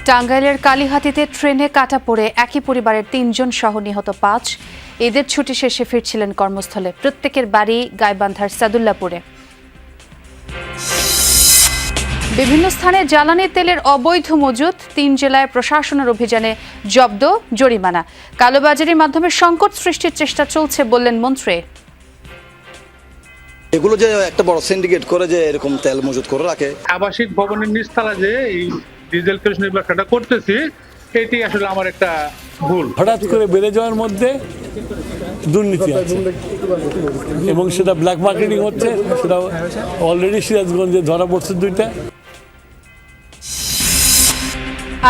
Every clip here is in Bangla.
টাঙ্গাইলের কালিহাতীতে ট্রেনে কাটা পড়ে একই পরিবারের ৩ জন সহ নিহত ৫। ঈদের ছুটি শেষে ফিরছিলেন কর্মস্থলে। প্রত্যেকের বাড়ি গাইবান্ধার সাদুল্লাপুরে। বিভিন্ন স্থানে জ্বালানি তেলের অবৈধ মজুত, ৩ জেলায় প্রশাসনের অভিযানে জব্দ, জরিমানা। কালোবাজারির মাধ্যমে সংকট সৃষ্টির চেষ্টা চলছে বললেন মন্ত্রী। এগুলো যে একটা বড় সিন্ডিকেট করে যে এরকম তেল মজুত করে রাখে। আবাসিক ভবনের নিচতলা যে এই ডিজেল কেরোসিনের ব্যবসাটা করতেছি, এটি আসলে আমার একটা ভুল। হঠাৎ করে বেড়ে যাওয়ার মধ্যে দুর্নীতি আছে এবং সেটা ব্ল্যাক মার্কেটিং হচ্ছে, সেটা অলরেডি সিরাজগঞ্জে ধরা পড়ছে 2টা।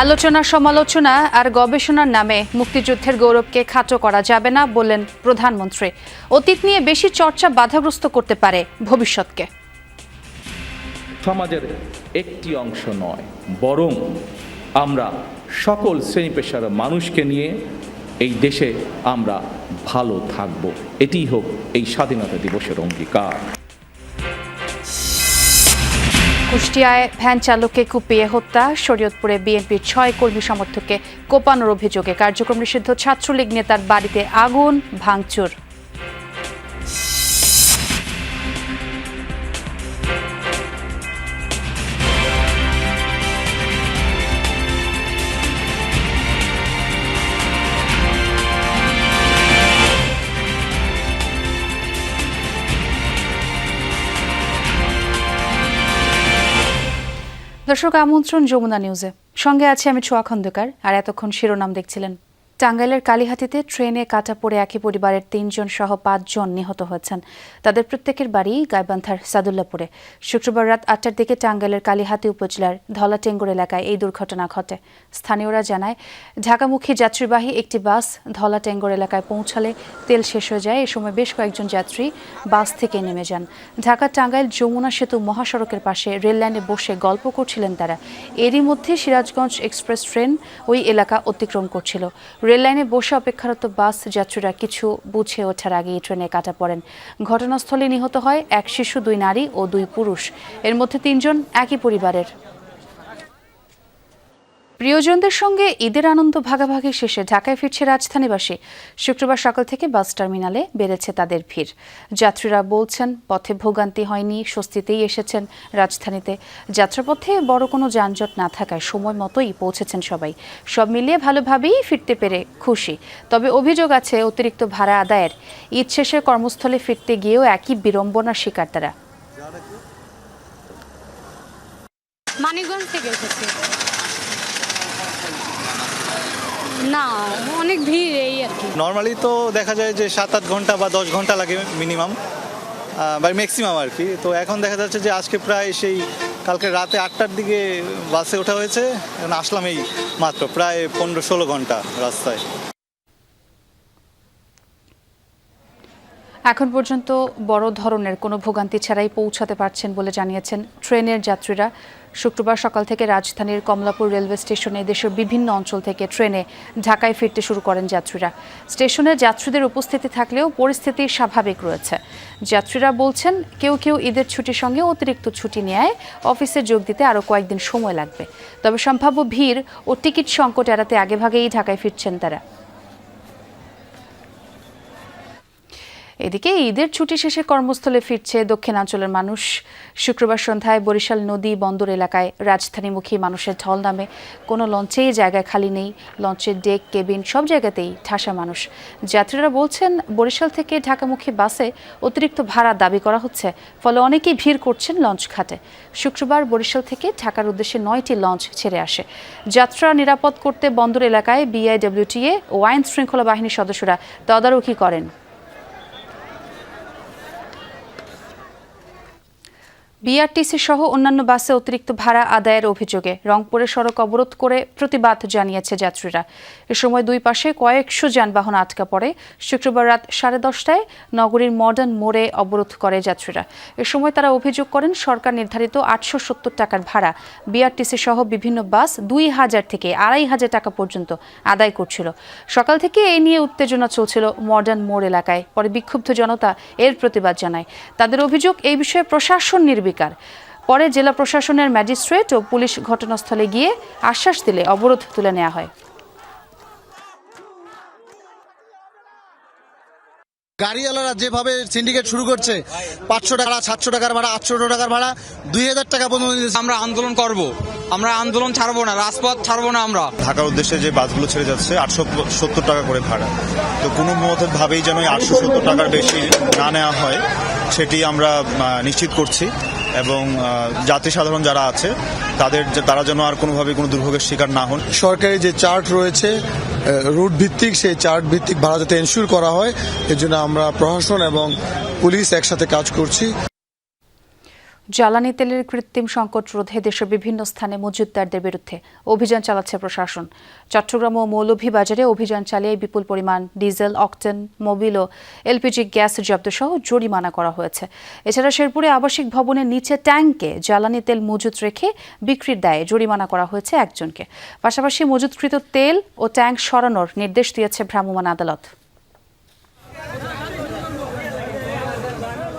আলোচনা, সমালোচনা আর গবেষণার নামে মুক্তিযুদ্ধের গৌরবকে খাটো করা যাবে না বললেন প্রধানমন্ত্রী। অতীত নিয়ে বেশি চর্চা বাধাগ্রস্ত করতে পারে ভবিষ্যৎকে। সমাজের একটি অংশ নয়, বরং আমরা সকল শ্রেণী পেশার মানুষকে নিয়ে এই দেশে আমরা ভালো থাকব, এটিই হোক এই স্বাধীনতা দিবসের অঙ্গীকার। কুষ্টিয়ায় ভ্যান চালককে কুপিয়ে হত্যা, শরীয়তপুরে বিএনপির 6 কর্মী সমর্থককে কোপানোর অভিযোগে কার্যক্রম নিষিদ্ধ ছাত্রলীগ নেতার বাড়িতে আগুন, ভাঙচুর। দর্শক, আমন্ত্রণ যমুনা নিউজে। সঙ্গে আছে আমি ছোয়া খন্দকার। আর এতক্ষণ শিরোনাম দেখছিলেন। টাঙ্গাইলের কালিহাতীতে ট্রেনে কাটা পড়ে একই পরিবারের 3 জন সহ 5 জন নিহত হয়েছেন। তাদের প্রত্যেকের বাড়ি গাইবান্ধার সাদুল্লাপুরে। শুক্রবার রাত 8টার দিকে টাঙ্গাইলের কালিহাতী উপজেলার ধলাটেঙ্গর এলাকায় এই দুর্ঘটনা ঘটে। স্থানীয়রা জানায়, ঢাকামুখী যাত্রীবাহী একটি বাস ধলাটেঙ্গর এলাকায় পৌঁছালে তেল শেষ হয়ে যায়। এ সময় বেশ কয়েকজন যাত্রী বাস থেকে নেমে যান। ঢাকা টাঙ্গাইল যমুনা সেতু মহাসড়কের পাশে রেললাইনে বসে গল্প করছিলেন তারা। এরই মধ্যে সিরাজগঞ্জ এক্সপ্রেস ট্রেন ওই এলাকা অতিক্রম করছিল। রেললাইনে বসে অপেক্ষারত বাস যাত্রীরা কিছু বুঝে ওঠার আগেই ট্রেনে কাটা পড়েন। ঘটনাস্থলে নিহত হয় 1 শিশু, 2 নারী ও 2 পুরুষ। এর মধ্যে 3 জন একই পরিবারের। প্রিয়জনদের সঙ্গে ঈদের আনন্দ ভাগাভাগি শেষে ঢাকায় ফিরছে রাজধানীবাসী। শুক্রবার সকাল থেকে বাস টার্মিনালে বেড়েছে তাদের ভিড়। যাত্রীরা বলছেন, পথে ভোগান্তি হয়নি, স্বস্তিতেই এসেছেন রাজধানীতে। যাত্রাপথে বড় কোনো যানজট না থাকায় সময় মতোই পৌঁছেছেন সবাই। সব মিলিয়ে ভালোভাবেই ফিরতে পেরে খুশি। তবে অভিযোগ আছে অতিরিক্ত ভাড়া আদায়ের। ঈদ শেষে কর্মস্থলে ফিরতে গিয়েও একই বিড়ম্বনার শিকার তারা। মানিকগঞ্জ থেকে এসেছি। না, অনেক ভিড় এই আর কি। নর্মালি তো দেখা যায় যে 7-8 ঘন্টা বা 10 ঘন্টা লাগে মিনিমাম বা ম্যাক্সিমাম আর কি। তো এখন দেখা যাচ্ছে যে আজকে প্রায় সেই কালকে রাতে 8টার দিকে বাসে ওঠা হয়েছে, এখন আসলাম এই মাত্র, প্রায় 15-16 ঘন্টা রাস্তায়। এখন পর্যন্ত বড় ধরনের কোনো ভোগান্তি ছাড়াই পৌঁছাতে পারছেন বলে জানিয়েছেন ট্রেনের যাত্রীরা। শুক্রবার সকাল থেকে রাজধানীর কমলাপুর রেলওয়ে স্টেশনে দেশের বিভিন্ন অঞ্চল থেকে ট্রেনে ঢাকায় ফিরতে শুরু করেন যাত্রীরা। স্টেশনে যাত্রীদের উপস্থিতি থাকলেও পরিস্থিতি স্বাভাবিক রয়েছে। যাত্রীরা বলছেন, কেউ কেউ ঈদের ছুটির সঙ্গে অতিরিক্ত ছুটি নেয় অফিসে যোগ দিতে আরও কয়েকদিন সময় লাগবে। তবে সম্ভাব্য ভিড় ও টিকিট সংকট এড়াতে আগেভাগেই ঢাকায় ফিরছেন তারা। এদিকে ঈদের ছুটি শেষে কর্মস্থলে ফিরছে দক্ষিণাঞ্চলের মানুষ। শুক্রবার সন্ধ্যায় বরিশাল নদী বন্দর এলাকায় রাজধানীমুখী মানুষের ঢল নামে। কোনো লঞ্চেই জায়গায় খালি নেই। লঞ্চের ডেক, কেবিন সব জায়গাতেই ঠাসা মানুষ। যাত্রীরা বলছেন, বরিশাল থেকে ঢাকামুখী বাসে অতিরিক্ত ভাড়া দাবি করা হচ্ছে, ফলে অনেকেই ভিড় করছেন লঞ্চ ঘাটে। শুক্রবার বরিশাল থেকে ঢাকার উদ্দেশ্যে 9টি লঞ্চ ছেড়ে আসে। যাত্রা নিরাপদ করতে বন্দর এলাকায় বিআইডব্লিউটিএ ও আইন শৃঙ্খলা বাহিনীর সদস্যরা তদারকি করেন। বিআরটিসি সহ অন্যান্য বাসে অতিরিক্ত ভাড়া আদায়ের অভিযোগে রংপুরে সড়ক অবরোধ করে প্রতিবাদ জানিয়েছে যাত্রীরা। এ সময় দুই পাশে কয়েকশো যানবাহন আটকা পড়ে। শুক্রবার রাত 10:30টায় নগরীর মডার্ন মোড়ে অবরোধ করে যাত্রীরা। এ সময় তারা অভিযোগ করেন, সরকার নির্ধারিত 870 টাকার ভাড়া বিআরটিসি সহ বিভিন্ন বাস 2000 থেকে 2500 টাকা পর্যন্ত আদায় করছিল। সকাল থেকে এই নিয়ে উত্তেজনা চলছিল মডার্ন মোড় এলাকায়। পরে বিক্ষুব্ধ জনতা এর প্রতিবাদ জানায়। তাদের অভিযোগ, এই বিষয়ে প্রশাসন নির্বিকার। পরে জেলা প্রশাসনের ম্যাজিস্ট্রেট ও পুলিশ ঘটনাস্থলে গিয়ে আশ্বাস দিলে অবরোধ তুলে নেওয়া হয়। গাড়িওয়ালারা যেভাবে সিন্ডিকেট শুরু করছে 500 টাকা 700 টাকার ভাড়া 800 টাকার ভাড়া 2000 টাকা পর্যন্ত আমরা আন্দোলন করব, আমরা আন্দোলন ছাড়বো না, রাজপথ ছাড়বো না। আমরা ঢাকার উদ্দেশ্যে যে বাসগুলো ছেড়ে যাচ্ছে 870 টাকা করে ভাড়া, তো কোনো ভাবেই যেন 870 টাকার বেশি না নেওয়া হয় সেটি আমরা নিশ্চিত করছি এবং যাত্রী সাধারণ যারা আছে তারা যেন আর কোনোভাবে কোনো দুর্ভোগের শিকার না হন। সরকারি যে চার্ট রয়েছে রুট ভিত্তিক, সেই চার্ট ভিত্তিক ভাড়া যাতে এনশিওর করা হয় এর জন্য আমরা প্রশাসন এবং পুলিশ একসাথে কাজ করছি। জ্বালানি তেলের কৃত্রিম সংকট রোধে দেশের বিভিন্ন স্থানে মজুতদারদের বিরুদ্ধে অভিযান চালাচ্ছে প্রশাসন। চট্টগ্রাম ও মৌলভীবাজারে অভিযান চালিয়ে বিপুল পরিমাণ ডিজেল, অকটেন, মোবিল ও এলপিজি গ্যাস জব্দসহ জরিমানা করা হয়েছে। এছাড়া শেরপুরে আবাসিক ভবনের নিচে ট্যাঙ্কে জ্বালানি তেল মজুত রেখে বিক্রির দায়ে জরিমানা করা হয়েছে একজনকে। পাশাপাশি মজুতকৃত তেল ও ট্যাঙ্ক সরানোর নির্দেশ দিয়েছে ভ্রাম্যমাণ আদালত।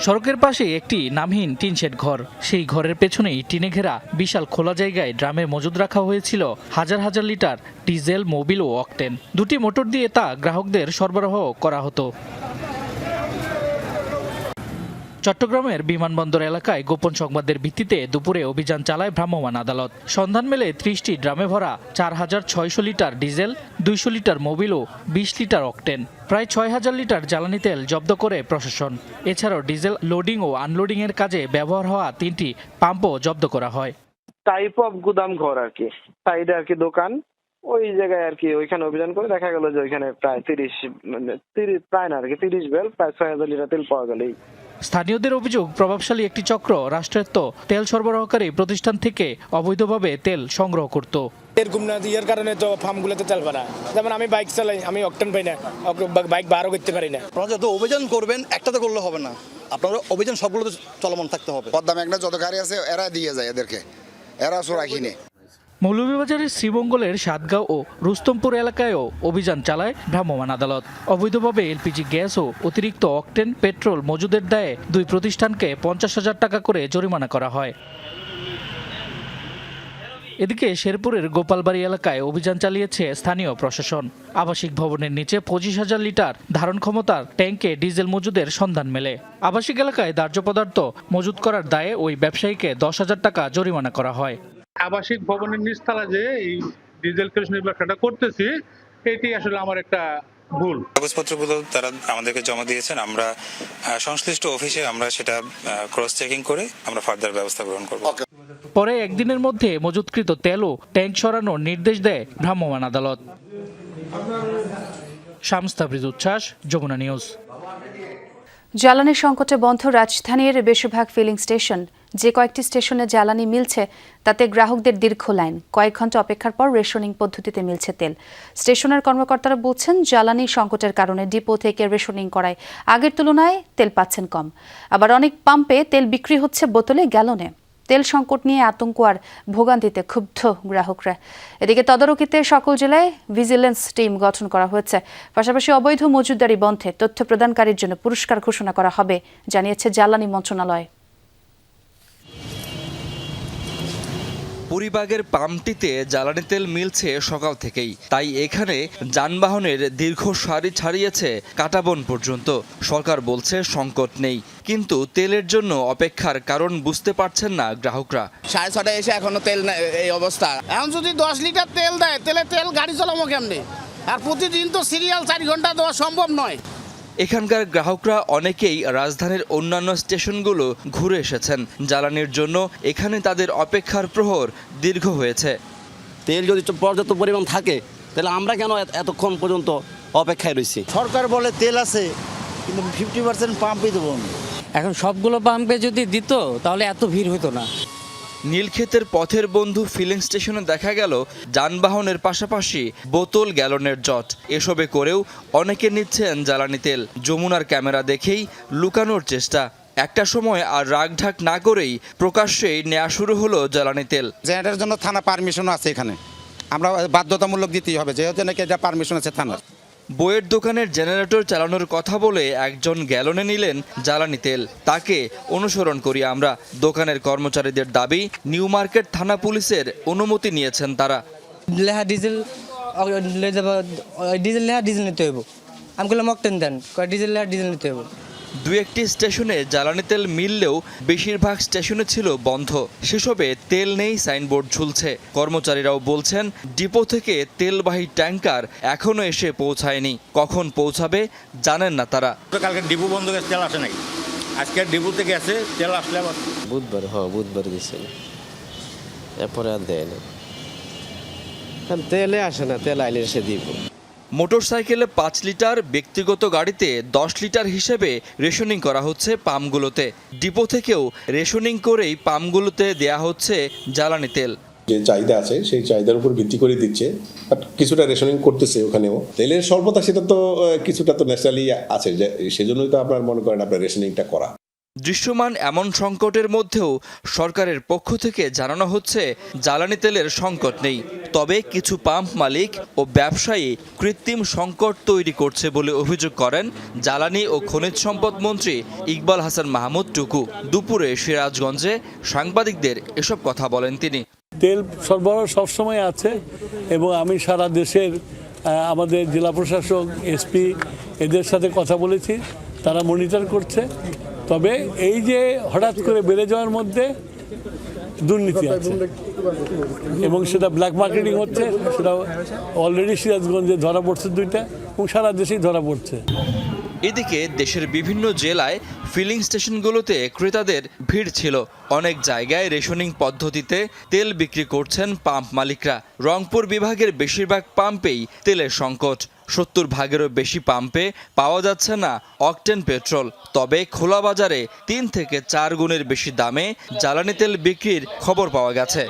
সড়কের পাশে একটি নামহীন টিনশেড ঘর, সেই ঘরের পেছনেই টিনে ঘেরা বিশাল খোলা জায়গায় ড্রামে মজুদ রাখা হয়েছিল হাজার হাজার লিটার ডিজেল, মোবিল ও অকটেন। দুটি মোটর দিয়ে তা গ্রাহকদের সরবরাহ করা হতো। চট্টগ্রামের বিমানবন্দর এলাকায় গোপন সংবাদের ভিত্তিতে দুপুরে অভিযান চালায় ভ্রাম্যমাণ আদালত। সন্ধান মেলে 30টি ড্রামে ভরা 4600 লিটার ডিজেল, 200 লিটার মোবিল ও 20 লিটার অকটেন, প্রায় 6000 লিটার জ্বালানি তেল জব্দ করে প্রশাসন। এছাড়াও ডিজেল লোডিং ও আনলোডিং এর কাজে ব্যবহার হওয়া 3টি পাম্পও জব্দ করা হয়। টাইপ অফ গুদাম ঘর আর কি, সাইডে আর কি দোকান, ওই জায়গায় আর কি ওইখানে অভিযান করে দেখা গেল যে ওইখানে প্রায় 30 বেল প্রায় 6000 লিটার তেল পাওয়া গেল। স্থানীয়দের অভিযোগ, প্রভাবশালী একটি চক্র রাষ্ট্রায়ত্ত তেল সরবরাহকারী প্রতিষ্ঠান থেকে অবৈধভাবে তেল সংগ্রহ করত। এরকম না এর কারণে তো ফার্মগুলোতে চলবে না। যেমন আমি বাইক চালাই, আমি অকটেন পাই না, বাইক বারও করতে পারি না। আপনারা যত অভিযান করবেন একটাতে করলে হবে না, আপনারা অভিযান সবগুলোতে চলমান থাকতে হবে। পদ্মা মেঘনা যত গাড়ি আছে এরা দিয়ে যায়, এদেরকে এরা চোরা কিনে। মৌলভীবাজারের শ্রীমঙ্গলের সাতগাঁও ও রুস্তমপুর এলাকায়ও অভিযান চালায় ভ্রাম্যমাণ আদালত। অবৈধভাবে এলপিজি গ্যাস ও অতিরিক্ত অকটেন, পেট্রোল মজুদের দায়ে 2 প্রতিষ্ঠানকে 50,000 টাকা করে জরিমানা করা হয়। এদিকে শেরপুরের গোপালবাড়ি এলাকায় অভিযান চালিয়েছে স্থানীয় প্রশাসন। আবাসিক ভবনের নিচে 25,000 লিটার ধারণ ক্ষমতার ট্যাঙ্কে ডিজেল মজুদের সন্ধান মেলে। আবাসিক এলাকায় দাহ্য পদার্থ মজুত করার দায়ে ওই ব্যবসায়ীকে 10,000 টাকা জরিমানা করা হয়। আবাসিক ভবনের নিচতলা যে এই ডিজেল কেরোসিনের ব্যবসাটা করতেছি, এটি আসলে আমার একটা ভুল। কাগজপত্রগুলো তারা আমাদেরকে জমা দিয়েছেন, আমরা সংশ্লিষ্ট অফিসে আমরা সেটা ক্রস চেকিং করে আমরা ফার্দার ব্যবস্থা গ্রহণ করব। পরে একদিনের মধ্যে মজুতকৃত তেল ও ট্যাঙ্ক সরানোর নির্দেশ দেয় ভ্রাম্যমাণ আদালত। শামস তাবরিজ উচ্ছ্বাস, যমুনা নিউজ। জ্বালানি সংকটে বন্ধ রাজধানীর বেশিরভাগ ফিলিং স্টেশন। যে কয়েকটি স্টেশনে জ্বালানি মিলছে তাতে গ্রাহকদের দীর্ঘ লাইন। কয়েক ঘন্টা অপেক্ষার পর রেশনিং পদ্ধতিতে মিলছে তেল। স্টেশনের কর্মকর্তারা বলছেন, জ্বালানি সংকটের কারণে ডিপো থেকে রেশনিং করায় আগের তুলনায় তেল পাচ্ছেন কম। আবার অনেক পাম্পে তেল বিক্রি হচ্ছে বোতলে, গ্যালনে। তেল সংকট নিয়ে আতঙ্ক আর ভোগান্তিতে ক্ষুব্ধ গ্রাহকরা। এদিকে তদারকিতে সকল জেলায় ভিজিলেন্স টিম গঠন করা হয়েছে। পাশাপাশি অবৈধ মজুতদারি বন্ধে তথ্য প্রদানকারীর জন্য পুরস্কার ঘোষণা করা হবে, জানিয়েছে জ্বালানি মন্ত্রণালয়। পরিবাগের পাম্পটিতে জ্বালানি তেল মিলছে সকাল থেকেই, তাই এখানে যানবাহনের দীর্ঘ সারি ছাড়িয়েছে কাটাবন পর্যন্ত। সরকার বলছে সংকট নেই, কিন্তু তেলের জন্য অপেক্ষার কারণ বুঝতে পারছেন না গ্রাহকরা। 6:30 এসে এখনো তেল এই অবস্থা। এখন যদি 10 লিটার তেল দেয়, তেল গাড়ি চালাবো কেমনে? আর প্রতিদিন তো সিরিয়াল 4 ঘন্টা দেওয়া সম্ভব নয়। এখানকার গ্রাহকরা অনেকেই রাজধানীর অন্যান্য স্টেশনগুলো ঘুরে এসেছেন জ্বালানির জন্য। এখানে তাদের অপেক্ষার প্রহর দীর্ঘ হয়েছে। তেল যদি পর্যাপ্ত পরিমাণ থাকে তাহলে আমরা কেন এতক্ষণ পর্যন্ত অপেক্ষায় রয়েছি? সরকার বলে তেল আছে, কিন্তু 50% পাম্পই দেবো। এখন সবগুলো পাম্পে যদি দিত তাহলে এত ভিড় হতো না। নীলক্ষেতের পথের বন্ধু ফিলিং স্টেশনে দেখা গেল যানবাহনের পাশাপাশি বোতল, গ্যালনের জট, এসবে করেও অনেকে নিচ্ছেন জ্বালানি তেল। যমুনার ক্যামেরা দেখেই লুকানোর চেষ্টা। একটা সময় আর রাগঢাক না করেই প্রকাশ্যেই নেওয়া শুরু হলো জ্বালানি তেল। এটার জন্য থানা পারমিশন আছে, এখানে আমরা বাধ্যতামূলক দিতেই হবে, যেহেতু নাকি এটা পারমিশন আছে থানার। বইয়ের দোকানের জেনারেটর চালানোর কথা বলে একজন গ্যালনে নিলেন জ্বালানি তেল, তাকে অনুসরণ করি আমরা। দোকানের কর্মচারীদের দাবি, নিউ মার্কেট থানা পুলিশের অনুমতি নিয়েছেন তারা। ডিজেল নিতে হইব, আমি বললাম অকটেন দেন, ডিজেল নিতে হইব। দু একটি স্টেশনে জ্বালানি তেল মিললেও বেশিরভাগ স্টেশনে ছিল বন্ধ। সেসবে তেল নেই সাইনবোর্ড ঝুলছে। কর্মচারীরাও বলছেন ডিপো থেকে তেলবাহী ট্যাঙ্কার এখনো এসে পৌঁছায়নি। কখন পৌঁছাবে জানেন না তারা। কালকে ডিপো বন্ধ করে তেল আসে নাকি, আজকে ডিপো থেকে আসে তেল আসলে আবার বুধবার গেছিল, এরপরে আর দেয় না, তেলে আসে না, তেল আইলে এসে দিব। মোটরসাইকেলে 5 লিটার, ব্যক্তিগত গাড়িতে 10 লিটার হিসেবে রেশনিং করা হচ্ছে পাম্পগুলোতে। ডিপো থেকেও রেশনিং করেই পাম্পগুলোতে দেয়া হচ্ছে জ্বালানি তেল। যে চাহিদা আছে সেই চাহিদার উপর ভিত্তি করে দিচ্ছে, বাট কিছুটা রেশনিং করতেছে ওখানেও। তেলের স্বল্পতা সেটা তো কিছুটা তো ন্যাচারালি আছে, সেজন্যই তো আপনার মনে করেন আপনার রেশনিংটা করা। দৃশ্যমান এমন সংকটের মধ্যেও সরকারের পক্ষ থেকে জানানো হচ্ছে জ্বালানি তেলের সংকট নেই। তবে কিছু পাম্প মালিক ও ব্যবসায়ী কৃত্রিম সংকট তৈরি করছে বলে অভিযোগ করেন জ্বালানি ও খনিজ সম্পদ মন্ত্রী ইকবাল হাসান মাহমুদ টুকু। দুপুরে সিরাজগঞ্জে সাংবাদিকদের এসব কথা বলেন তিনি। তেল সরবরাহ সবসময় আছে এবং আমি সারা দেশের আমাদের জেলা প্রশাসক, এসপি এদের সাথে কথা বলেছি, তারা মনিটর করছে। তবে এই যে হঠাৎ করে বেড়ে যাওয়ার মধ্যে দুর্নীতি আছে এবং সেটা ব্ল্যাক মার্কেটিং হচ্ছে, সেটা অলরেডি সিরাজগঞ্জে ধরা পড়ছে 2টা এবং সারা দেশেই ধরা পড়ছে। এদিকে দেশের বিভিন্ন জেলায় ফিলিং স্টেশনগুলোতে ক্রেতাদের ভিড় ছিল। অনেক জায়গায় রেশনিং পদ্ধতিতে তেল বিক্রি করছেন পাম্প মালিকরা। রংপুর বিভাগের বেশিরভাগ পাম্পেই তেলের সংকট। 70 ভাগেরও বেশি পাম্পে পাওয়া যাচ্ছে না অকটেন পেট্রোল। তবে খোলা বাজারে 3 থেকে 4 গুণের বেশি দামে জ্বালানি তেল বিক্রির খবর পাওয়া গেছে।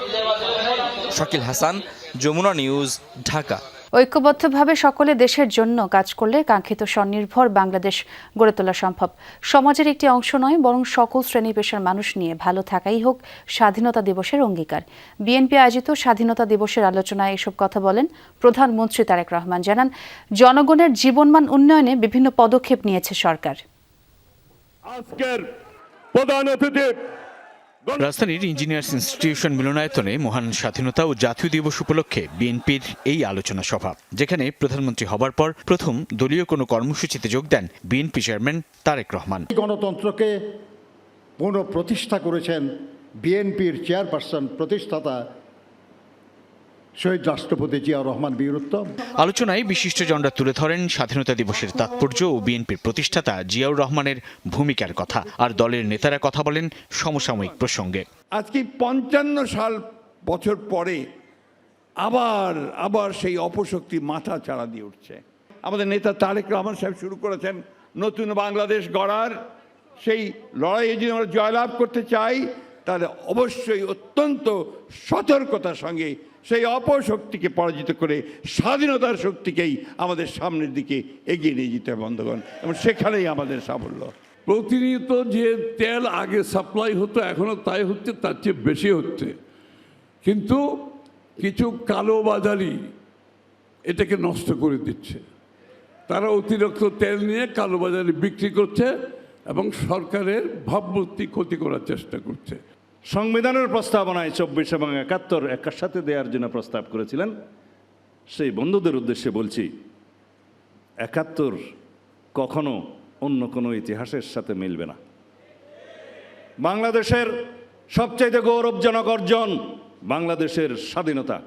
শাকিল হাসান, যমুনা নিউজ, ঢাকা। ঐক্যবদ্ধভাবে সকলে দেশের জন্য কাজ করলে কাঙ্ক্ষিত স্বনির্ভর বাংলাদেশ গড়ে তোলা সম্ভব। সমাজের একটি অংশ নয়, বরং সকল শ্রেণী পেশার মানুষ নিয়ে ভালো থাকাই হোক স্বাধীনতা দিবসের অঙ্গীকার। বিএনপি আয়োজিত স্বাধীনতা দিবসের আলোচনায় এসব কথা বলেন প্রধানমন্ত্রী তারেক রহমান। জানান, জনগণের জীবনমান উন্নয়নে বিভিন্ন পদক্ষেপ নিয়েছে সরকার। আজকের প্রধান অতিথি রাজধানীর ইঞ্জিনিয়ার্স ইনস্টিটিউশন মিলনায়তনে মহান স্বাধীনতা ও জাতীয় দিবস উপলক্ষে বিএনপির এই আলোচনা সভা, যেখানে প্রধানমন্ত্রী হবার পর প্রথম দলীয় কোনো কর্মসূচিতে যোগ দেন বিএনপি চেয়ারম্যান তারেক রহমান। গণতন্ত্রকে পুনঃপ্রতিষ্ঠা করেছেন বিএনপির চেয়ারপারসন প্রতিষ্ঠাতা শহীদ রাষ্ট্রপতি জিয়াউর রহমান বীরউত্তম। আলোচনায় বিশিষ্টজনরা তুলে ধরেন স্বাধীনতা দিবসের তাৎপর্য ও বিএনপির প্রতিষ্ঠাতা জিয়াউর রহমানের ভূমিকার কথা, আর দলের নেতারা কথা বলেন সমসাময়িক প্রসঙ্গে। আজকে 55 বছর পরে আবার সেই অপশক্তি মাথা চাড়া দিয়ে উঠছে। আমাদের নেতা তারেক রহমান সাহেব শুরু করেছেন নতুন বাংলাদেশ গড়ার সেই লড়াইয়ে যদি আমরা জয়লাভ করতে চাই, তাহলে অবশ্যই অত্যন্ত সতর্কতার সঙ্গে সেই অপশক্তিকে পরাজিত করে স্বাধীনতার শক্তিকেই আমাদের সামনের দিকে এগিয়ে নিয়ে যেতে হবে বন্ধুগণ, এবং সেখানেই আমাদের সাফল্য। প্রতিনিয়ত যে তেল আগে সাপ্লাই হতো এখনও তাই হচ্ছে, তার চেয়ে বেশি হচ্ছে, কিন্তু কিছু কালোবাজারি এটাকে নষ্ট করে দিচ্ছে। তারা অতিরিক্ত তেল নিয়ে কালোবাজারে বিক্রি করছে এবং সরকারের ভাবমূর্তি ক্ষতি করার চেষ্টা করছে। সংবিধানের প্রস্তাবনায় 24 এবং 71 একসাথে দেওয়ার জন্য প্রস্তাব করেছিলেন। সেই বন্ধুদের উদ্দেশ্যে বলছি, 71 কখনো অন্য কোনো ইতিহাসের সাথে মিলবে না। বাংলাদেশের সবচাইতে গৌরবজনক অর্জন বাংলাদেশের স্বাধীনতা।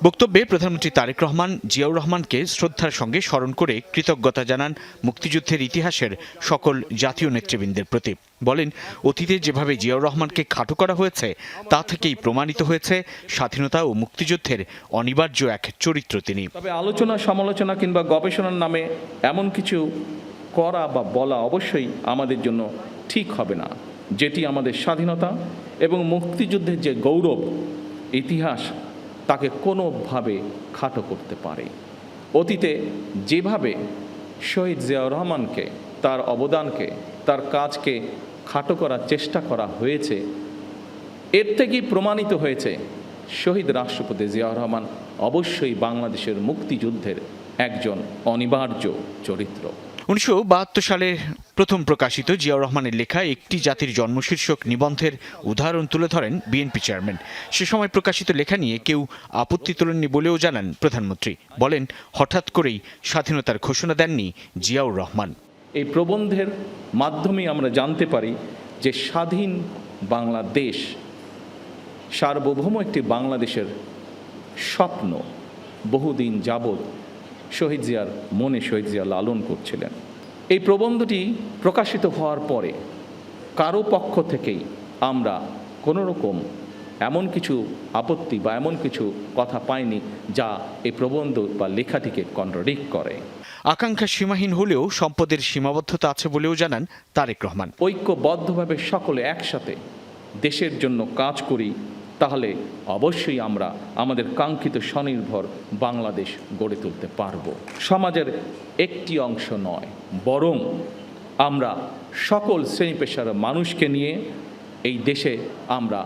বক্তব্যে প্রধানমন্ত্রী তারেক রহমান জিয়াউর রহমানকে শ্রদ্ধার সঙ্গে স্মরণ করে কৃতজ্ঞতা জানান মুক্তিযুদ্ধের ইতিহাসের সকল জাতীয় নেতৃবৃন্দের প্রতি। বলেন, অতীতে যেভাবে জিয়াউর রহমানকে খাটো করা হয়েছে তা থেকেই প্রমাণিত হয়েছে স্বাধীনতা ও মুক্তিযুদ্ধের অনিবার্য এক চরিত্র তিনি। তবে আলোচনা, সমালোচনা কিংবা গবেষণার নামে এমন কিছু করা বা বলা অবশ্যই আমাদের জন্য ঠিক হবে না, যেটি আমাদের স্বাধীনতা এবং মুক্তিযুদ্ধের যে গৌরব ইতিহাস তাকে কোনোভাবে খাটো করতে পারে। অতীতে যেভাবে শহীদ জিয়াউর রহমানকে, তার অবদানকে, তার কাজকে খাটো করার চেষ্টা করা হয়েছে, এর থেকেই প্রমাণিত হয়েছে শহীদ রাষ্ট্রপতি জিয়াউর রহমান অবশ্যই বাংলাদেশের মুক্তিযুদ্ধের একজন অনিবার্য চরিত্র। 1972 সালে প্রথম প্রকাশিত জিয়াউর রহমানের লেখা একটি জাতির জন্ম শীর্ষক নিবন্ধের উদাহরণ তুলে ধরেন বিএনপি চেয়ারম্যান। সে সময় প্রকাশিত লেখা নিয়ে কেউ আপত্তি তোলেননি বলেও জানান প্রধানমন্ত্রী। বলেন, হঠাৎ করেই স্বাধীনতার ঘোষণা দেননি জিয়াউর রহমান। এই প্রবন্ধের মাধ্যমে আমরা জানতে পারি যে স্বাধীন বাংলাদেশ, সার্বভৌম একটি বাংলাদেশের স্বপ্ন বহুদিন যাবৎ শহীদ জিয়ার মনে শহীদ জিয়া লালন করছিলেন। এই প্রবন্ধটি প্রকাশিত হওয়ার পরে কারো পক্ষ থেকেই আমরা কোনো রকম এমন কিছু আপত্তি বা এমন কিছু কথা পাইনি যা এই প্রবন্ধ বা লেখাটিকে কন্ট্রাডিক্ট করে। আকাঙ্ক্ষা সীমাহীন হলেও সম্পদের সীমাবদ্ধতা আছে বলেও জানান তারেক রহমান। ঐক্যবদ্ধভাবে সকলে একসাথে দেশের জন্য কাজ করি, তাহলে অবশ্যই আমরা আমাদের কাঙ্ক্ষিত স্বনির্ভর বাংলাদেশ গড়ে তুলতে পারব। সমাজের একটি অংশ নয়, বরং আমরা সকল শ্রেণী পেশার মানুষকে নিয়ে এই দেশে আমরা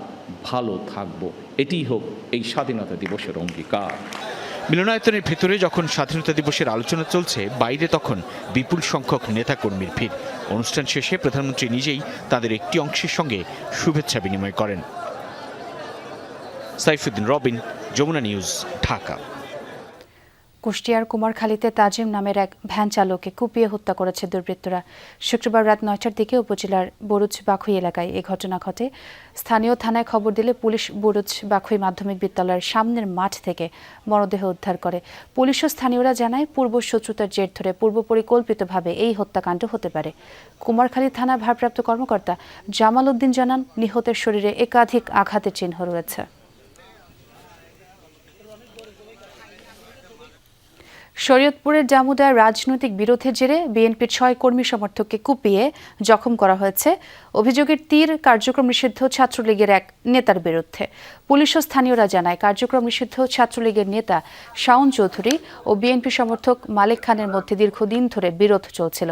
ভালো থাকব। এটিই হোক এই স্বাধীনতা দিবসের অঙ্গীকার। মিলনায়তনের ভেতরে যখন স্বাধীনতা দিবসের আলোচনা চলছে, বাইরে তখন বিপুল সংখ্যক নেতাকর্মীর ভিড়। অনুষ্ঠান শেষে প্রধানমন্ত্রী নিজেই তাদের একটি অংশের সঙ্গে শুভেচ্ছা বিনিময় করেন। সাইফুদ্দিন রবিন, যমুনা নিউজ, ঢাকা। কুষ্টিয়ার কুমারখালীতে তাজিম নামের এক ভ্যান চালককে কুপিয়ে হত্যা করেছে দুর্বৃত্তরা। শুক্রবার রাত 9টার দিকে উপজেলার বরুচ বাখুই এলাকায় এই ঘটনা ঘটে। স্থানীয় থানায় খবর দিলে পুলিশ বরুচ বাখুই মাধ্যমিক বিদ্যালয়ের সামনের মাঠ থেকে মরদেহ উদ্ধার করে। পুলিশ ও স্থানীয়রা জানায়, পূর্ব শত্রুতার জের ধরে পূর্ব পরিকল্পিতভাবে এই হত্যাকাণ্ড হতে পারে। কুমারখালী থানার ভারপ্রাপ্ত কর্মকর্তা জামাল উদ্দিন জানান, নিহতের শরীরে একাধিক আঘাতের চিহ্ন রয়েছে। শরীয়তপুরের জামুদায় রাজনৈতিক বিরোধের জেরে বিএনপির 6 কর্মী সমর্থককে কুপিয়ে জখম করা হয়েছে। অভিযোগের তীর কার্যক্রম নিষিদ্ধ ছাত্রলীগের এক নেতার বিরুদ্ধে। পুলিশ ও স্থানীয়রা জানায়, কার্যক্রম নিষিদ্ধ ছাত্রলীগের নেতা শাওন চৌধুরী ও বিএনপি সমর্থক মালেক খানের মধ্যে দীর্ঘদিন ধরে বিরোধ চলছিল।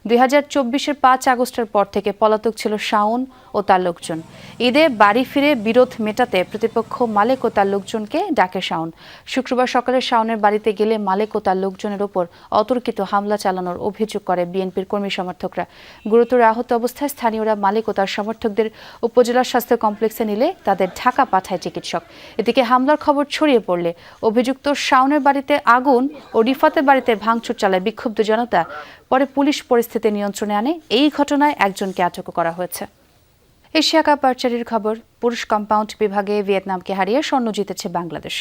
2024-এর 5 আগস্টের পর থেকে পলাতক ছিল শাওন ও তার লোকজন। ঈদে বাড়ি ফিরে বিরোধ মেটাতে প্রতিপক্ষ মালেক ও তার লোকজনকে ডাকে শাওন। শুক্রবার সকালে শাওনের বাড়িতে গেলে মালেক ও তার লোকজনের ওপর অতর্কিত হামলা চালানোর অভিযোগ করে বিএনপির কর্মী সমর্থকরা। গুরুতর আহত অবস্থায় স্থানীয়রা মালেক ও তার সমর্থকদের উপজেলা স্বাস্থ্য কমপ্লেক্সে নিলে তাদের ঢাকা পাঠায় চিকিৎসক। এদিকে হামলার খবর ছড়িয়ে পড়লে অভিযুক্ত শাওনের বাড়িতে আগুন ও রিফাতের বাড়িতে ভাঙচুর চালায় বিক্ষুব্ধ জনতা। পরে পুলিশ পরিস্থিতি নিয়ন্ত্রণে আনে। এই ঘটনায় একজনকে আটক করা হয়েছে। এশিয়া কাপ আর্চারির খবর। পুরুষ কম্পাউন্ড বিভাগে ভিয়েতনামকে হারিয়ে স্বর্ণ জিতেছে বাংলাদেশ।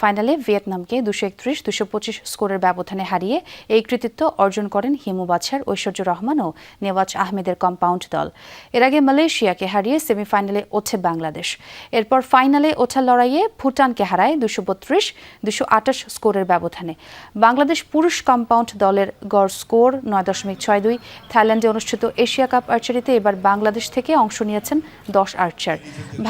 ফাইনালে ভিয়েতনামকে 231-225 স্কোরের ব্যবধানে হারিয়ে এই কৃতিত্ব অর্জন করেন হিমু বাছার, ঐশ্বর্য রহমান ও নেওয়াজ আহমেদের কম্পাউন্ড দল। এর আগে মালয়েশিয়াকে হারিয়ে সেমিফাইনালে ওঠে বাংলাদেশ। এরপর ফাইনালে ওঠার লড়াইয়ে ভুটানকে হারায় 232-228 স্কোরের ব্যবধানে। বাংলাদেশ পুরুষ কম্পাউন্ড দলের গড় স্কোর 9.62। থাইল্যান্ডে অনুষ্ঠিত এশিয়া কাপ আর্চারিতে এবার বাংলাদেশ থেকে অংশ নিয়েছেন 10 আর্চার।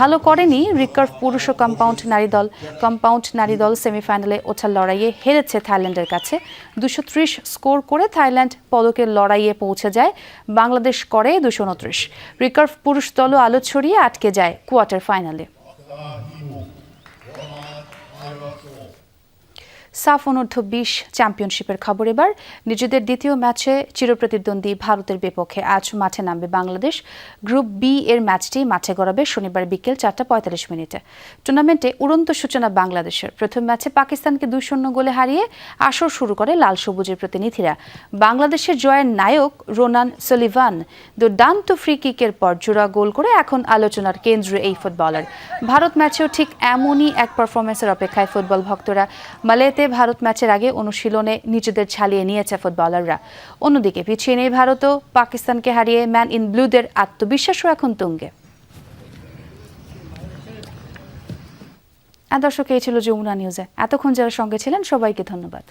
ভালো করেনি রিকার্ভ পুরুষ ও কম্পাউন্ড নারী দল। কম্পাউন্ড নারী দল সেমিফাইনালে ওঠার লড়াইয়ে হেরেছে থাইল্যান্ডের কাছে। 230 স্কোর করে থাইল্যান্ড পদকের লড়াইয়ে পৌঁছে যায়। বাংলাদেশ করে 229। রিকার্ভ পুরুষ দলও আলো ছড়িয়ে আটকে যায় কোয়ার্টার ফাইনালে। সাফ অনূর্ধ্ব 20 চ্যাম্পিয়নশিপের খবর এবার। নিজেদের দ্বিতীয় ম্যাচে চিরপ্রতিদ্বন্দ্বী ভারতের বিপক্ষে আজ মাঠে নামবে বাংলাদেশ। গ্রুপ বি এর ম্যাচটি মাঠে গড়াবে শনিবার বিকেল 4:45 মিনিটে। টুর্নামেন্টে উড়ন্ত সূচনা বাংলাদেশের। প্রথম ম্যাচে পাকিস্তানকে 2-0 গোলে হারিয়ে আসর শুরু করে লাল সবুজের প্রতিনিধিরা। বাংলাদেশের জয়ের নায়ক রোনান সলিভান দুর্দান্ত ফ্রি কিকের পর জোড়া গোল করে এখন আলোচনার কেন্দ্রে এই ফুটবলার। ভারত ম্যাচেও ঠিক এমনই এক পারফরমেন্সের অপেক্ষায় ফুটবল ভক্তরা। মালয়েতে ভারত ম্যাচের আগে অনুশীলনে নিজেদের ছালিয়ে নিয়েছে ফুটবলাররা। অন্যদিকে পিছিয়ে নেই ভারতও। পাকিস্তানকে হারিয়ে ম্যান ইন ব্লুদের আত্মবিশ্বাসও এখন তুঙ্গে। দর্শক, এই ছিল যমুনা নিউজে। এতক্ষণ যারা সঙ্গে ছিলেন সবাইকে ধন্যবাদ।